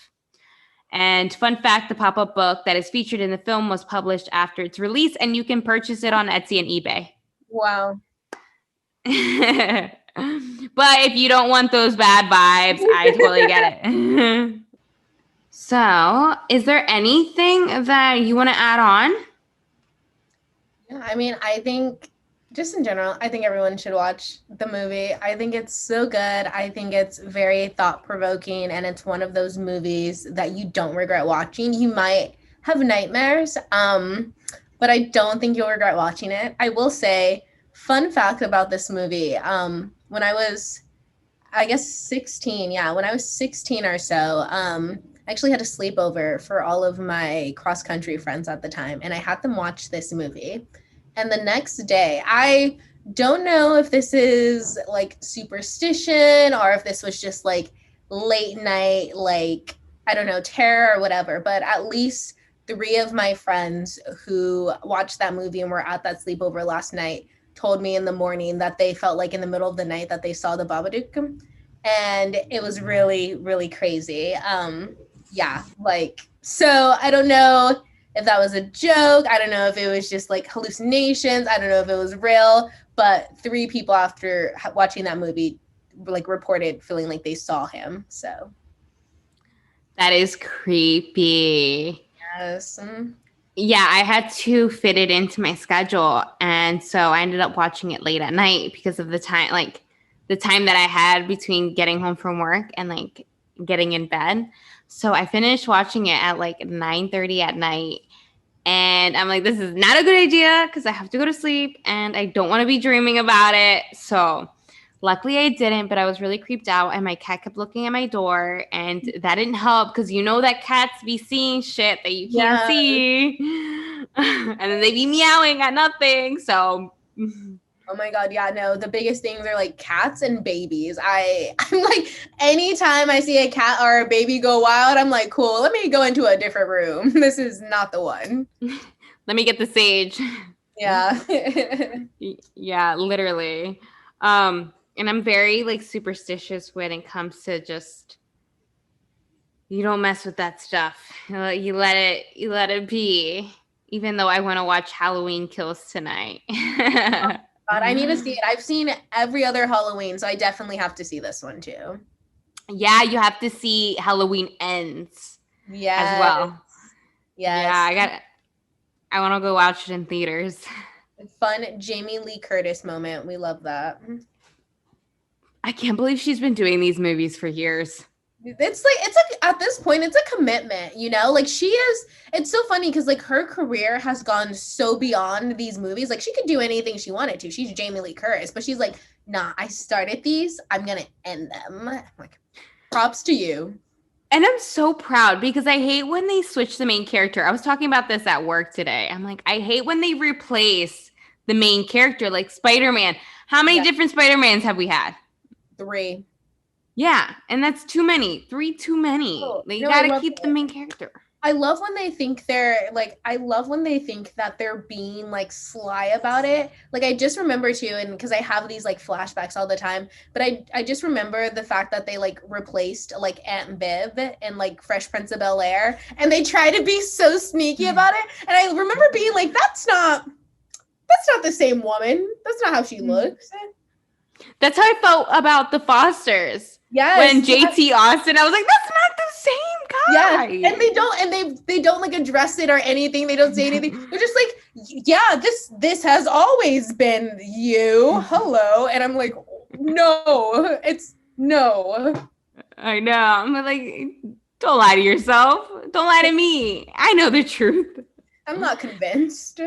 And fun fact, the pop-up book that is featured in the film was published after its release, and you can purchase it on Etsy and eBay. Wow. But if you don't want those bad vibes, I totally get it. So, is there anything that you want to add on? Yeah, I mean, I think just in general, I think everyone should watch the movie. I think it's so good. I think it's very thought-provoking, and it's one of those movies that you don't regret watching. You might have nightmares, but I don't think you'll regret watching it. I will say, fun fact about this movie, when I was, I guess 16, yeah, when I was 16 or so, I actually had a sleepover for all of my cross-country friends at the time, and I had them watch this movie. And the next day, I don't know if this is like superstition or if this was just like late night, like, I don't know, terror or whatever, but at least 3 of my friends who watched that movie and were at that sleepover last night told me in the morning that they felt like in the middle of the night that they saw the Babadook. And it was really, really crazy. Yeah, like, so I don't know if that was a joke. I don't know if it was just like hallucinations. I don't know if it was real, but 3 people after watching that movie like reported feeling like they saw him. So that is creepy. yes. Yeah, I had to fit it into my schedule, and so I ended up watching it late at night because of the time, like the time that I had between getting home from work and like getting in bed. So I finished watching it at like 9:30 at night. And I'm like, this is not a good idea because I have to go to sleep and I don't want to be dreaming about it. So luckily I didn't, but I was really creeped out and my cat kept looking at my door and that didn't help because you know that cats be seeing shit that you can't see. And then they be meowing at nothing. So oh my God, yeah, no, the biggest things are like cats and babies. I'm like, anytime I see a cat or a baby go wild, I'm like, cool, let me go into a different room. This is not the one. Let me get the sage. Yeah. Yeah, literally. And I'm very like superstitious when it comes to just you don't mess with that stuff. You let it be. Even though I want to watch Halloween Kills tonight. God, I need to see it. I've seen every other Halloween, so I definitely have to see this one too. Yeah, you have to see Halloween Ends as well. Yes. Yeah, I want to go watch it in theaters. Fun Jamie Lee Curtis moment. We love that. I can't believe she's been doing these movies for years. It's like at this point it's a commitment, you know, like it's so funny because like her career has gone so beyond these movies. Like she could do anything she wanted to. She's Jamie Lee Curtis, but she's like, nah, I started these, I'm gonna end them. I'm like, props to you. And I'm so proud because I hate when they switch the main character. I was talking about this at work today. I'm like, I hate when they replace the main character, like Spider-Man. How many different Spider-Mans have we had? 3. Yeah, and that's too many. 3 too many. They gotta keep the main character. I love when they think I love when they think that they're being like sly about it. Like I just remember too, and because I have these like flashbacks all the time, but I just remember the fact that they like replaced like Aunt Viv and like Fresh Prince of Bel-Air, and they try to be so sneaky about it. And I remember being like, that's not the same woman. That's not how she looks. That's how I felt about the Fosters. Yes. When JT Austin, I was like, that's not the same guy. Yeah. And they don't like address it or anything. They don't say anything. They're just like, yeah, this has always been you. Hello. And I'm like, no, it's no. I know. I'm like, don't lie to yourself. Don't lie to me. I know the truth. I'm not convinced.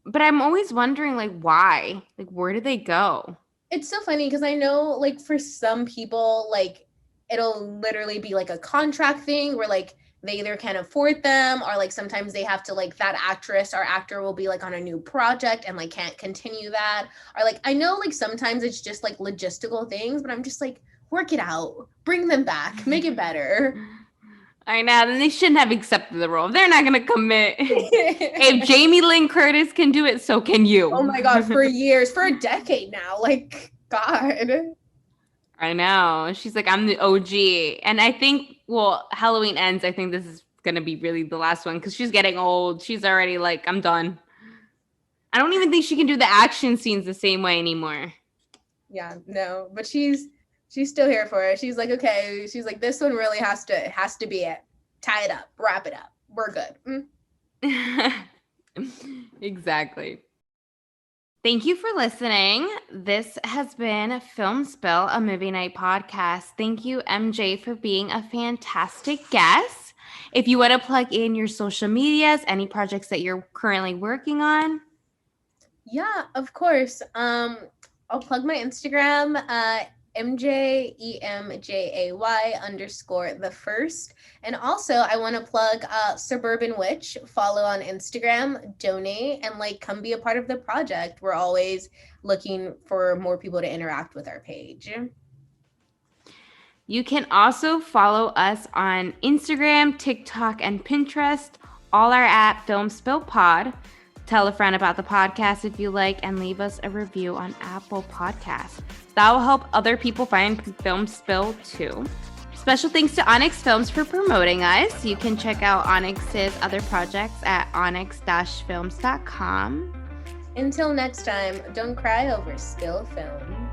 But I'm always wondering, like, why? Like, where did they go? It's so funny because I know, like, for some people, like, it'll literally be like a contract thing where like they either can't afford them or like sometimes they have to like that actress or actor will be like on a new project and like can't continue that, or like I know like sometimes it's just like logistical things, but I'm just like, work it out, bring them back, make it better. I know. Then they shouldn't have accepted the role. They're not going to commit. If Jamie Lynn Curtis can do it, so can you. Oh my God, for years, for a decade now. Like, God. I know. She's like, I'm the OG. And I think, well, Halloween Ends. I think this is going to be really the last one because she's getting old. She's already like, I'm done. I don't even think she can do the action scenes the same way anymore. Yeah, no, but she's still here for it. She's like, okay, she's like, this one really has to be it. Tie it up, wrap it up. We're good. Exactly. Thank you for listening. This has been Film Spill, a movie night podcast. Thank you, MJ, for being a fantastic guest. If you want to plug in your social medias, any projects that you're currently working on. Yeah, of course. I'll plug my Instagram, MJEMJAY_the first. Also, I want to plug Suburban Witch. Follow on Instagram, donate, and like come be a part of the project. We're always looking for more people to interact with our page. You can also follow us on Instagram, TikTok, and Pinterest. All are at Film Spill Pod. Tell a friend about the podcast if you like, and leave us a review on Apple Podcasts. That will help other people find Film Spill too. Special thanks to Onyx Films for promoting us. You can check out Onyx's other projects at onyx-films.com. Until next time, don't cry over spill films.